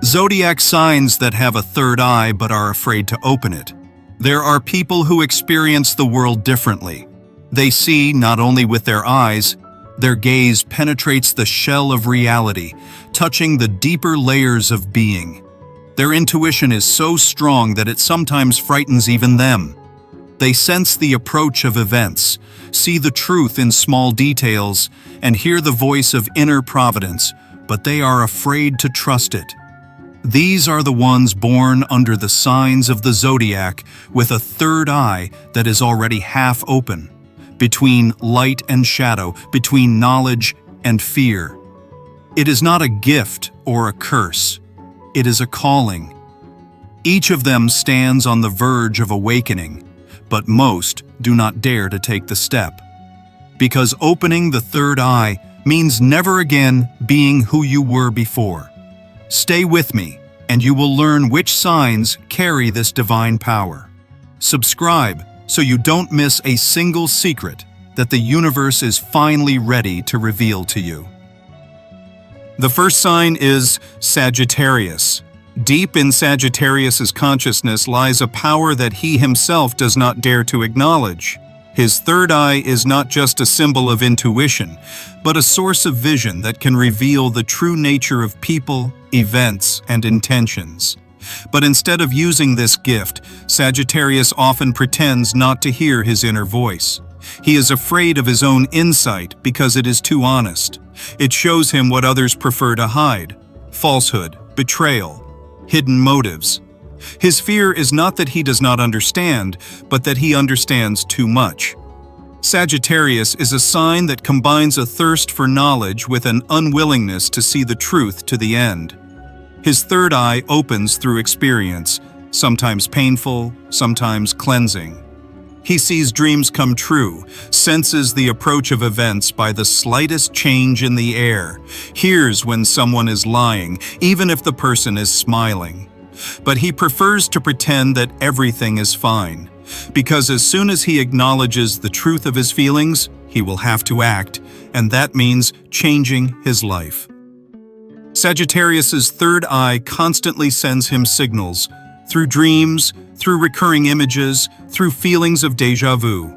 Zodiac signs that have a third eye but are afraid to open it. There are people who experience the world differently. They see not only with their eyes, their gaze penetrates the shell of reality, touching the deeper layers of being. Their intuition is so strong that it sometimes frightens even them. They sense the approach of events, see the truth in small details, and hear the voice of inner providence, but they are afraid to trust it. These are the ones born under the signs of the Zodiac with a third eye that is already half open, between light and shadow, between knowledge and fear. It is not a gift or a curse. It is a calling. Each of them stands on the verge of awakening, but most do not dare to take the step. Because opening the third eye means never again being who you were before. Stay with me, and you will learn which signs carry this divine power. Subscribe so you don't miss a single secret that the universe is finally ready to reveal to you. The first sign is Sagittarius. Deep in Sagittarius's consciousness lies a power that he himself does not dare to acknowledge. His third eye is not just a symbol of intuition, but a source of vision that can reveal the true nature of people, events, and intentions. But instead of using this gift, Sagittarius often pretends not to hear his inner voice. He is afraid of his own insight because it is too honest. It shows him what others prefer to hide: falsehood, betrayal, hidden motives. His fear is not that he does not understand, but that he understands too much. Sagittarius is a sign that combines a thirst for knowledge with an unwillingness to see the truth to the end. His third eye opens through experience, sometimes painful, sometimes cleansing. He sees dreams come true, senses the approach of events by the slightest change in the air, hears when someone is lying, even if the person is smiling. But he prefers to pretend that everything is fine, because as soon as he acknowledges the truth of his feelings, he will have to act, and that means changing his life. Sagittarius's third eye constantly sends him signals, through dreams, through recurring images, through feelings of déjà vu.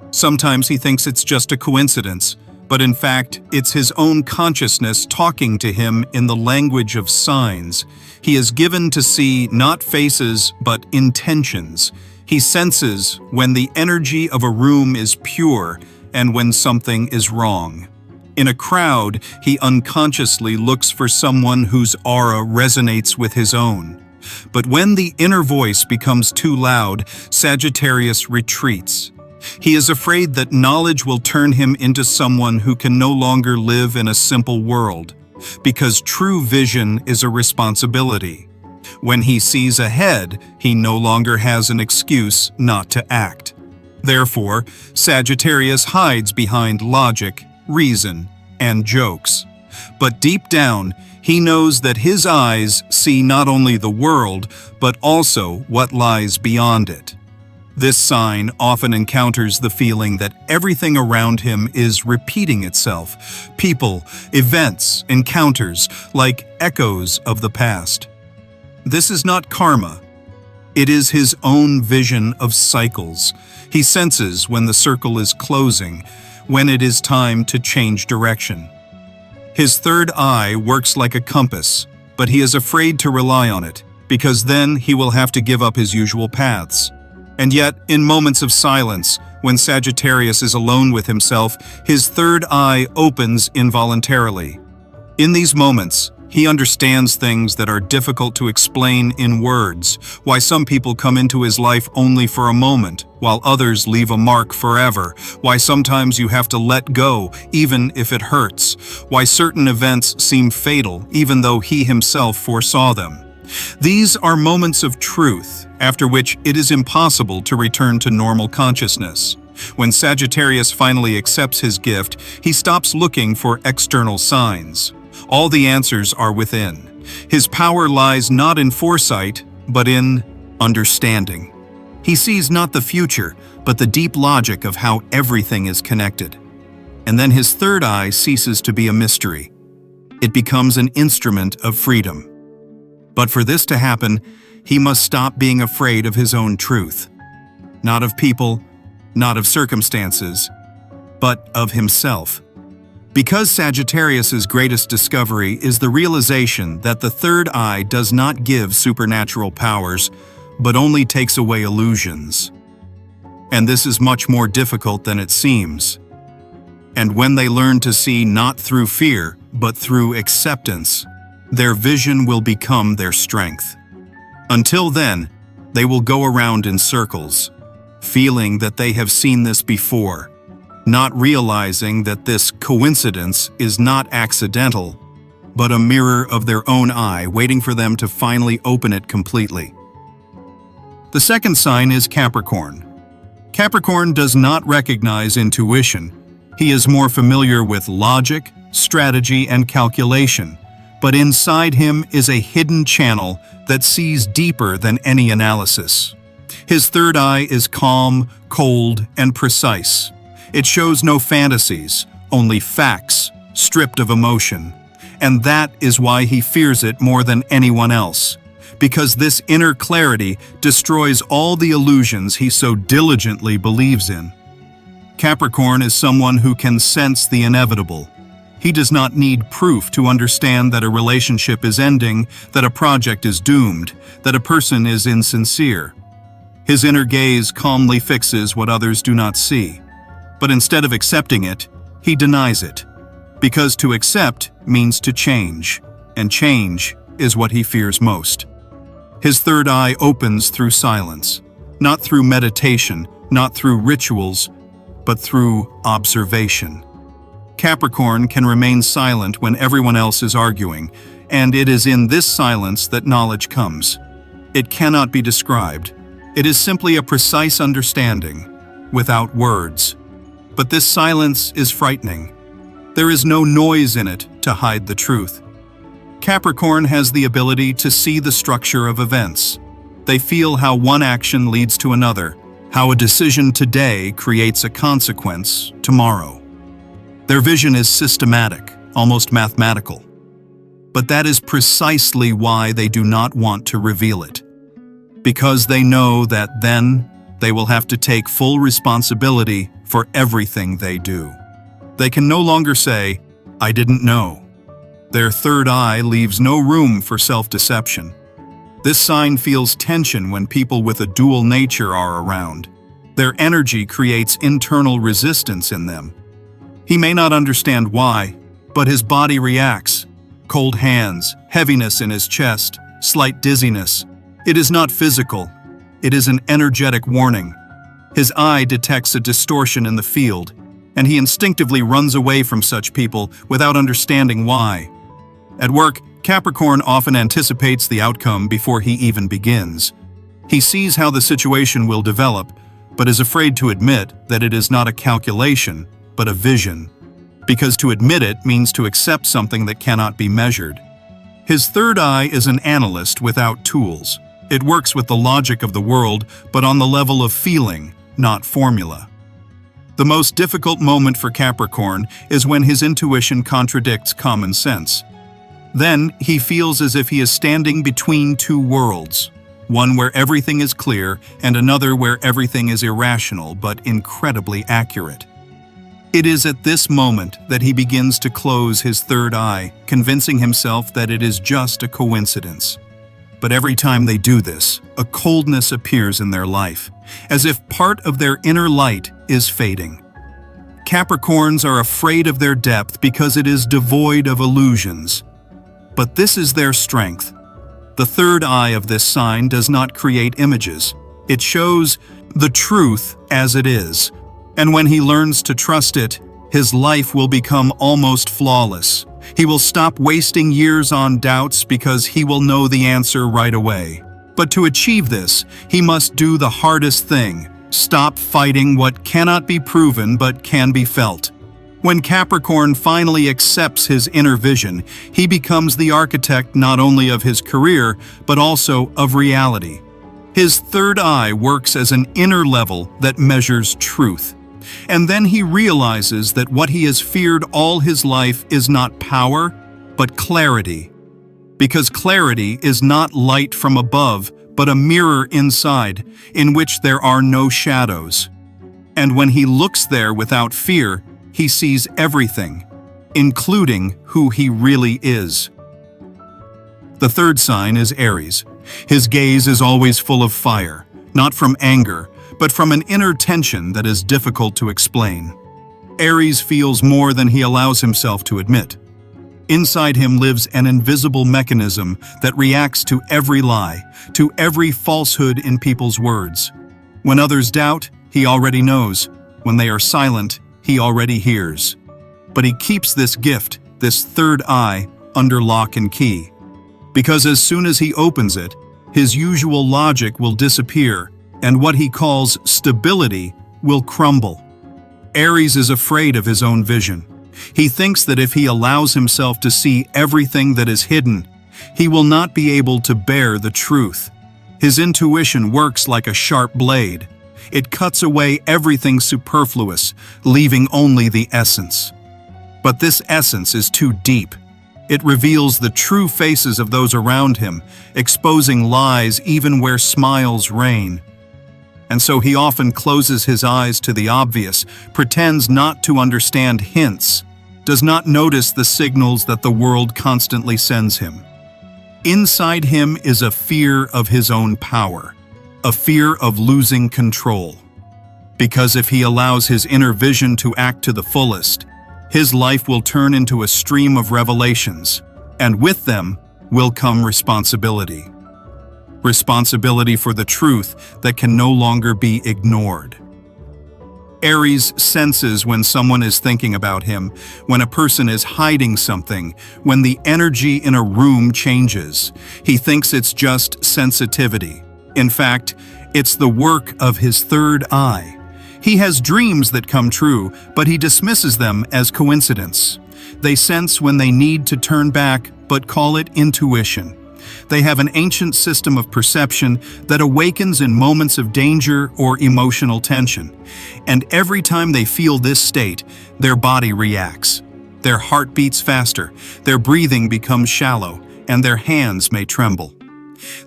Sometimes he thinks it's just a coincidence, but in fact, it's his own consciousness talking to him in the language of signs. He is given to see not faces, but intentions. He senses when the energy of a room is pure and when something is wrong. In a crowd, he unconsciously looks for someone whose aura resonates with his own. But when the inner voice becomes too loud, Sagittarius retreats. He is afraid that knowledge will turn him into someone who can no longer live in a simple world, because true vision is a responsibility. When he sees ahead, he no longer has an excuse not to act. Therefore, Sagittarius hides behind logic, reason, and jokes. But deep down, he knows that his eyes see not only the world, but also what lies beyond it. This sign often encounters the feeling that everything around him is repeating itself. People, events, encounters, like echoes of the past. This is not karma. It is his own vision of cycles. He senses when the circle is closing, when it is time to change direction. His third eye works like a compass, but he is afraid to rely on it, because then he will have to give up his usual paths. And yet, in moments of silence, when Sagittarius is alone with himself, his third eye opens involuntarily. In these moments, he understands things that are difficult to explain in words, why some people come into his life only for a moment, while others leave a mark forever, why sometimes you have to let go, even if it hurts, why certain events seem fatal, even though he himself foresaw them. These are moments of truth, after which it is impossible to return to normal consciousness. When Sagittarius finally accepts his gift, he stops looking for external signs. All the answers are within. His power lies not in foresight, but in understanding. He sees not the future, but the deep logic of how everything is connected. And then his third eye ceases to be a mystery. It becomes an instrument of freedom. But for this to happen, he must stop being afraid of his own truth. Not of people, not of circumstances, but of himself. Because Sagittarius's greatest discovery is the realization that the third eye does not give supernatural powers, but only takes away illusions. And this is much more difficult than it seems. And when they learn to see not through fear, but through acceptance, their vision will become their strength. Until then, they will go around in circles, feeling that they have seen this before, not realizing that this coincidence is not accidental, but a mirror of their own eye waiting for them to finally open it completely. The second sign is Capricorn. Capricorn does not recognize intuition. He is more familiar with logic, strategy, and calculation, but inside him is a hidden channel that sees deeper than any analysis. His third eye is calm, cold, and precise. It shows no fantasies, only facts, stripped of emotion. And that is why he fears it more than anyone else, because this inner clarity destroys all the illusions he so diligently believes in. Capricorn is someone who can sense the inevitable. He does not need proof to understand that a relationship is ending, that a project is doomed, that a person is insincere. His inner gaze calmly fixes what others do not see. But instead of accepting it, he denies it. Because to accept means to change, and change is what he fears most. His third eye opens through silence, not through meditation, not through rituals, but through observation. Capricorn can remain silent when everyone else is arguing, and it is in this silence that knowledge comes. It cannot be described. It is simply a precise understanding, without words. But this silence is frightening. There is no noise in it to hide the truth. Capricorn has the ability to see the structure of events. They feel how one action leads to another, how a decision today creates a consequence tomorrow. Their vision is systematic, almost mathematical. But that is precisely why they do not want to reveal it. Because they know that then they will have to take full responsibility for everything they do. They can no longer say, "I didn't know." Their third eye leaves no room for self-deception. This sign feels tension when people with a dual nature are around. Their energy creates internal resistance in them. He may not understand why, but his body reacts. Cold hands, heaviness in his chest, slight dizziness. It is not physical. It is an energetic warning. His eye detects a distortion in the field, and he instinctively runs away from such people without understanding why. At work, Capricorn often anticipates the outcome before he even begins. He sees how the situation will develop, but is afraid to admit that it is not a calculation, but a vision. Because to admit it means to accept something that cannot be measured. His third eye is an analyst without tools. It works with the logic of the world, but on the level of feeling, not formula. The most difficult moment for Capricorn is when his intuition contradicts common sense. Then he feels as if he is standing between two worlds, one where everything is clear and another where everything is irrational but incredibly accurate. It is at this moment that he begins to close his third eye, convincing himself that it is just a coincidence. But every time they do this, a coldness appears in their life, as if part of their inner light is fading. Capricorns are afraid of their depth because it is devoid of illusions. But this is their strength. The third eye of this sign does not create images. It shows the truth as it is. And when he learns to trust it, his life will become almost flawless. He will stop wasting years on doubts because he will know the answer right away. But to achieve this, he must do the hardest thing: stop fighting what cannot be proven but can be felt. When Capricorn finally accepts his inner vision, he becomes the architect not only of his career, but also of reality. His third eye works as an inner level that measures truth. And then he realizes that what he has feared all his life is not power, but clarity. because clarity is not light from above, but a mirror inside, in which there are no shadows. And when he looks there without fear, he sees everything, including who he really is. The third sign is Aries. His gaze is always full of fire, not from anger, but from an inner tension that is difficult to explain. Aries feels more than he allows himself to admit. Inside him lives an invisible mechanism that reacts to every lie, to every falsehood in people's words. When others doubt, he already knows. When they are silent, he already hears. But he keeps this gift, this third eye, under lock and key. Because as soon as he opens it, his usual logic will disappear, and what he calls stability will crumble. Aries is afraid of his own vision. He thinks that if he allows himself to see everything that is hidden, he will not be able to bear the truth. His intuition works like a sharp blade. It cuts away everything superfluous, leaving only the essence. But this essence is too deep. It reveals the true faces of those around him, exposing lies even where smiles reign. And so he often closes his eyes to the obvious, pretends not to understand hints, does not notice the signals that the world constantly sends him. Inside him is a fear of his own power, a fear of losing control. Because if he allows his inner vision to act to the fullest, his life will turn into a stream of revelations, and with them will come responsibility. Responsibility for the truth that can no longer be ignored. Aries senses when someone is thinking about him, when a person is hiding something, when the energy in a room changes. He thinks it's just sensitivity. In fact, it's the work of his third eye. He has dreams that come true, but he dismisses them as coincidence. They sense when they need to turn back, but call it intuition. They have an ancient system of perception that awakens in moments of danger or emotional tension. And every time they feel this state, their body reacts. Their heart beats faster, their breathing becomes shallow, and their hands may tremble.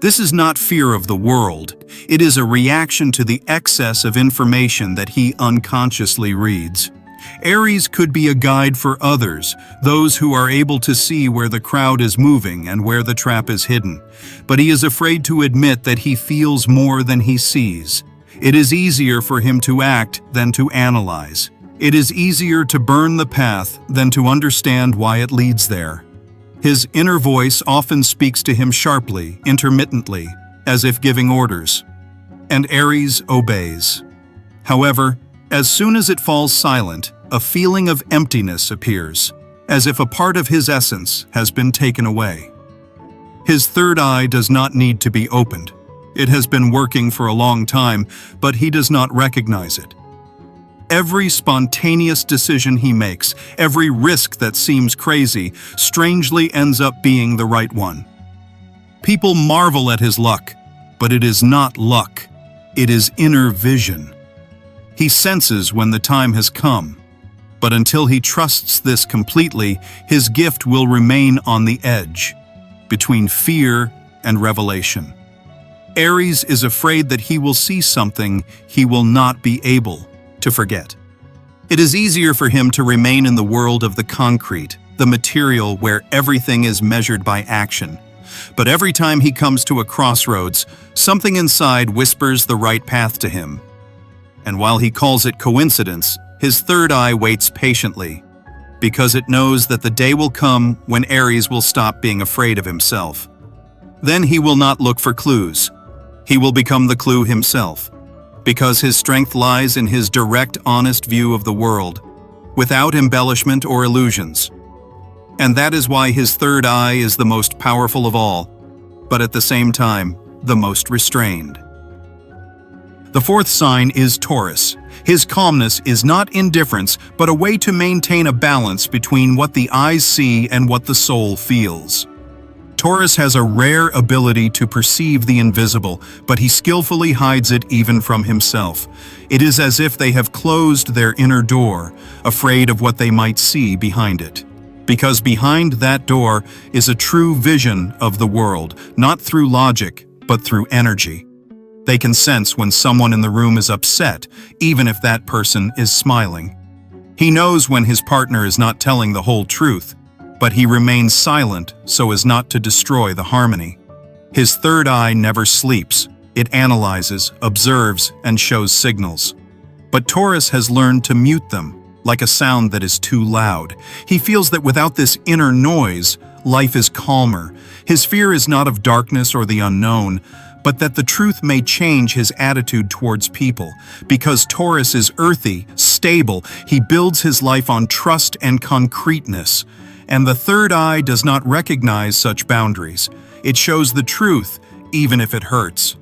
This is not fear of the world. It is a reaction to the excess of information that he unconsciously reads. Aries could be a guide for others, those who are able to see where the crowd is moving and where the trap is hidden. But he is afraid to admit that he feels more than he sees. It is easier for him to act than to analyze. It is easier to burn the path than to understand why it leads there. His inner voice often speaks to him sharply, intermittently, as if giving orders. And Aries obeys. However, as soon as it falls silent, a feeling of emptiness appears, as if a part of his essence has been taken away. His third eye does not need to be opened. It has been working for a long time, but he does not recognize it. Every spontaneous decision he makes, every risk that seems crazy, strangely ends up being the right one. People marvel at his luck, but it is not luck. It is inner vision. He senses when the time has come, but until he trusts this completely, his gift will remain on the edge, between fear and revelation. Aries is afraid that he will see something he will not be able to forget. It is easier for him to remain in the world of the concrete, the material where everything is measured by action. But every time he comes to a crossroads, something inside whispers the right path to him. And while he calls it coincidence, his third eye waits patiently, because it knows that the day will come when Aries will stop being afraid of himself. Then he will not look for clues. He will become the clue himself, because his strength lies in his direct, honest view of the world, without embellishment or illusions. And that is why his third eye is the most powerful of all, but at the same time, the most restrained. The fourth sign is Taurus. His calmness is not indifference, but a way to maintain a balance between what the eyes see and what the soul feels. Taurus has a rare ability to perceive the invisible, but he skillfully hides it even from himself. It is as if they have closed their inner door, afraid of what they might see behind it. Because behind that door is a true vision of the world, not through logic, but through energy. They can sense when someone in the room is upset, even if that person is smiling. He knows when his partner is not telling the whole truth, but he remains silent so as not to destroy the harmony. His third eye never sleeps. It analyzes, observes, and shows signals. But Taurus has learned to mute them, like a sound that is too loud. He feels that without this inner noise, life is calmer. His fear is not of darkness or the unknown, but that the truth may change his attitude towards people. Because Taurus is earthy, stable, he builds his life on trust and concreteness. And the third eye does not recognize such boundaries. It shows the truth, even if it hurts.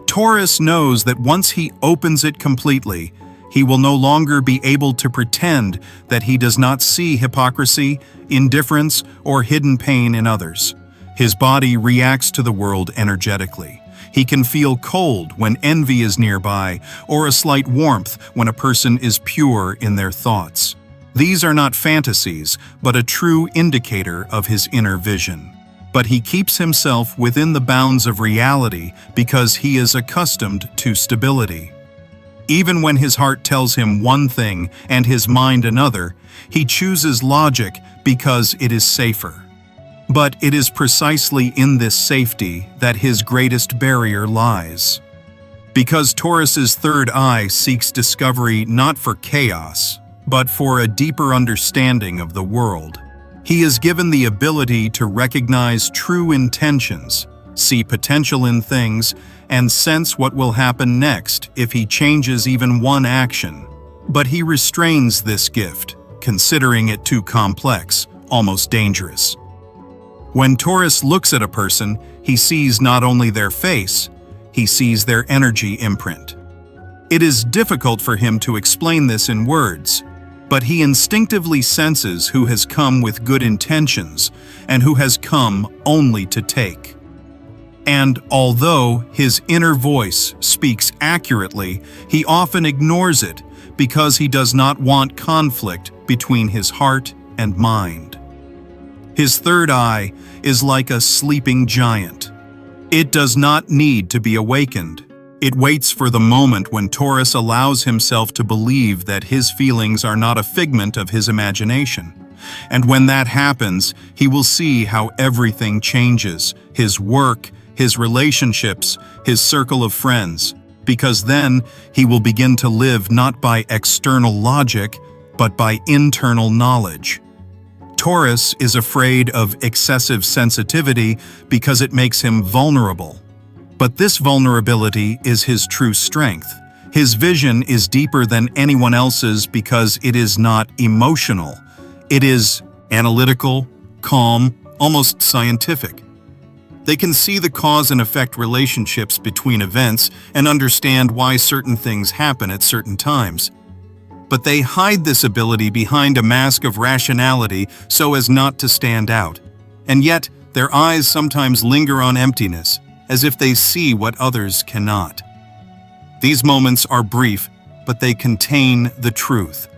Taurus knows that once he opens it completely, he will no longer be able to pretend that he does not see hypocrisy, indifference, or hidden pain in others. His body reacts to the world energetically. He can feel cold when envy is nearby, or a slight warmth when a person is pure in their thoughts. These are not fantasies, but a true indicator of his inner vision. But he keeps himself within the bounds of reality because he is accustomed to stability. Even when his heart tells him one thing and his mind another, he chooses logic because it is safer. But it is precisely in this safety that his greatest barrier lies. Because Taurus's third eye seeks discovery not for chaos, but for a deeper understanding of the world. He is given the ability to recognize true intentions, see potential in things, and sense what will happen next if he changes even one action. But he restrains this gift, considering it too complex, almost dangerous. When Taurus looks at a person, he sees not only their face, he sees their energy imprint. It is difficult for him to explain this in words, but he instinctively senses who has come with good intentions and who has come only to take. And although his inner voice speaks accurately, he often ignores it because he does not want conflict between his heart and mind. His third eye is like a sleeping giant. It does not need to be awakened. It waits for the moment when Taurus allows himself to believe that his feelings are not a figment of his imagination. And when that happens, he will see how everything changes: his work, his relationships, his circle of friends. Because then he will begin to live not by external logic, but by internal knowledge. Taurus is afraid of excessive sensitivity because it makes him vulnerable. But this vulnerability is his true strength. His vision is deeper than anyone else's because it is not emotional. It is analytical, calm, almost scientific. They can see the cause and effect relationships between events and understand why certain things happen at certain times. But they hide this ability behind a mask of rationality so as not to stand out. And yet, their eyes sometimes linger on emptiness, as if they see what others cannot. These moments are brief, but they contain the truth.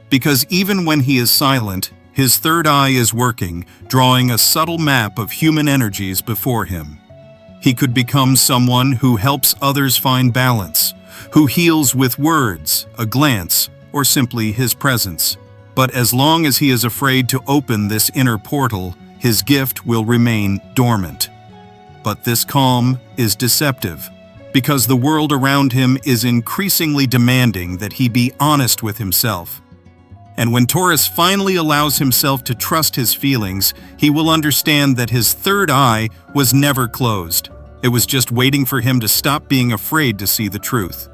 Because even when he is silent, his third eye is working, drawing a subtle map of human energies before him. He could become someone who helps others find balance, who heals with words, a glance, or simply his presence. But as long as he is afraid to open this inner portal, his gift will remain dormant. But this calm is deceptive, because the world around him is increasingly demanding that he be honest with himself. And when Taurus finally allows himself to trust his feelings, he will understand that his third eye was never closed. It was just waiting for him to stop being afraid to see the truth.